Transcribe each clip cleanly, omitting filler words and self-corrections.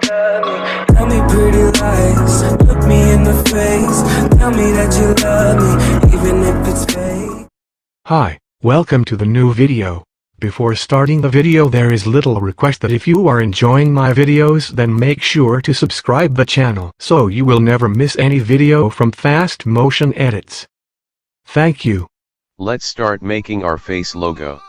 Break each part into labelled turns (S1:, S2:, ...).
S1: love me. Tell me pretty lies, look me in the face. Tell me that you love me, even if it's fake.
S2: Hi, welcome to the new video. Before starting the video, there is little request that if you are enjoying my videos, then make sure to subscribe the channel so you will never miss any video from Fast Motion Edits. Thank you.
S3: Let's start making our face logo.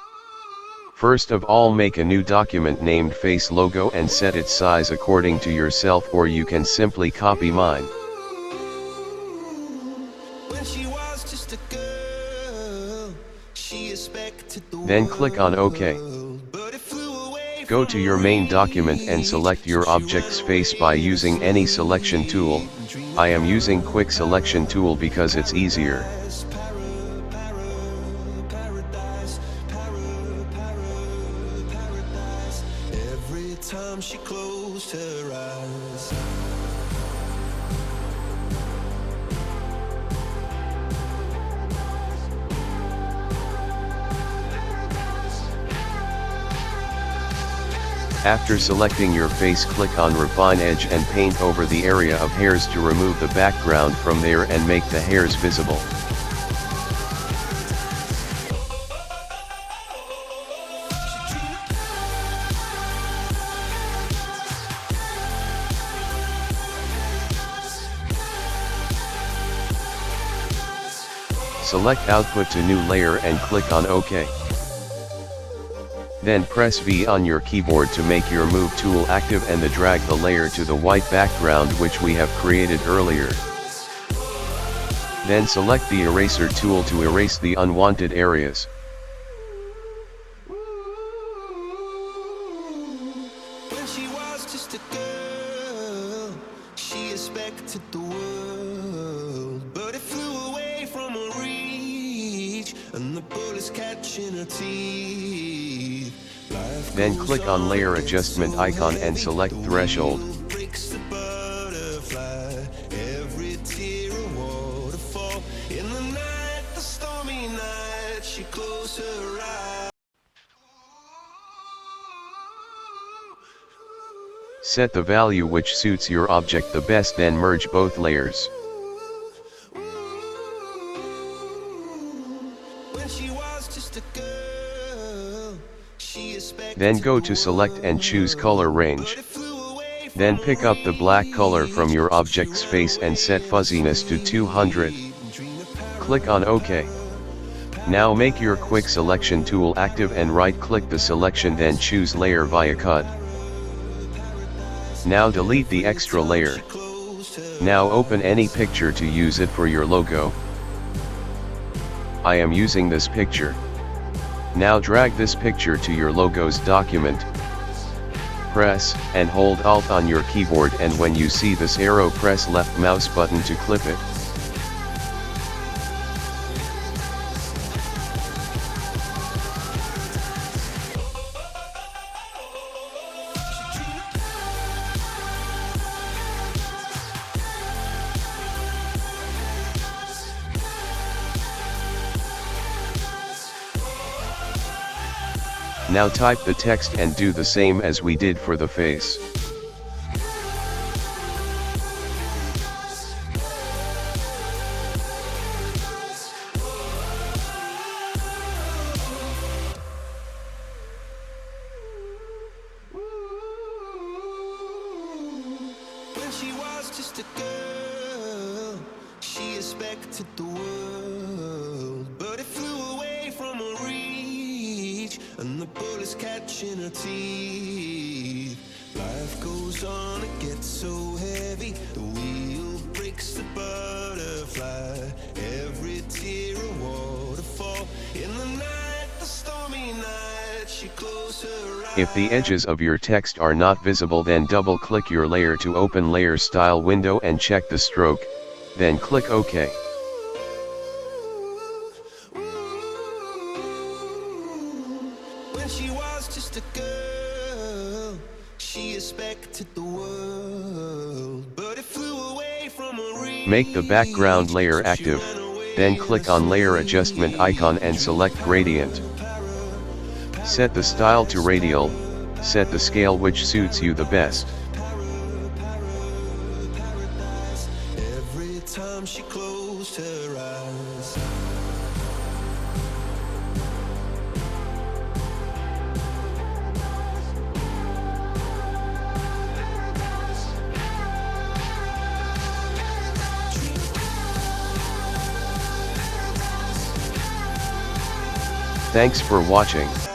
S3: First of all, make a new document named face logo and set its size according to yourself, or you can simply copy mine. Then click on OK. Go to your main document and select your object's face by using any selection tool. I am using Quick Selection tool because it's easier.
S4: Every time she closed her eyes.
S3: After selecting your face, click on Refine Edge and paint over the area of hairs to remove the background from there and make the hairs visible. Select Output to New Layer and click on OK. Then press V on your keyboard to make your Move tool active and drag the layer to the white background which we have created earlier. Then select the Eraser tool to erase the unwanted areas.
S4: When she was just a girl, she expected the world, but it flew away from her reach, and the bullets catching her teeth.
S3: Then click on Layer Adjustment icon and select Threshold. Set the value which suits your object the best, then merge both layers. Then go to Select and choose Color Range. Then pick up the black color from your object's face and set fuzziness to 200. Click on OK. Now make your Quick Selection tool active and right-click the selection, then choose Layer via Cut. Now delete the extra layer. Now open any picture to use it for your logo. I am using this picture. Now drag this picture to your logo's document. Press and hold Alt on your keyboard, and when you see this arrow, press left mouse button to clip it. Now type the text and do the same as we did for the face.
S4: When she was just a girl, she expected the world, but it flew away from her reach, and the bullets catching her teeth. Life goes on, it gets so heavy, the wheel breaks the butterfly, every tear a waterfall, in the night, the stormy night, she closed her eyes.
S3: If the edges of your text are not visible, then double-click your layer to open Layer Style window and check the stroke, then click OK.
S4: When she was just a girl, she expected the world, but it flew away from her reach.
S3: Make the background layer active, then click on Layer Adjustment icon and select Gradient. Set the style to radial, set the scale which suits you the best.
S4: time she closed her eyes.
S3: Thanks for watching.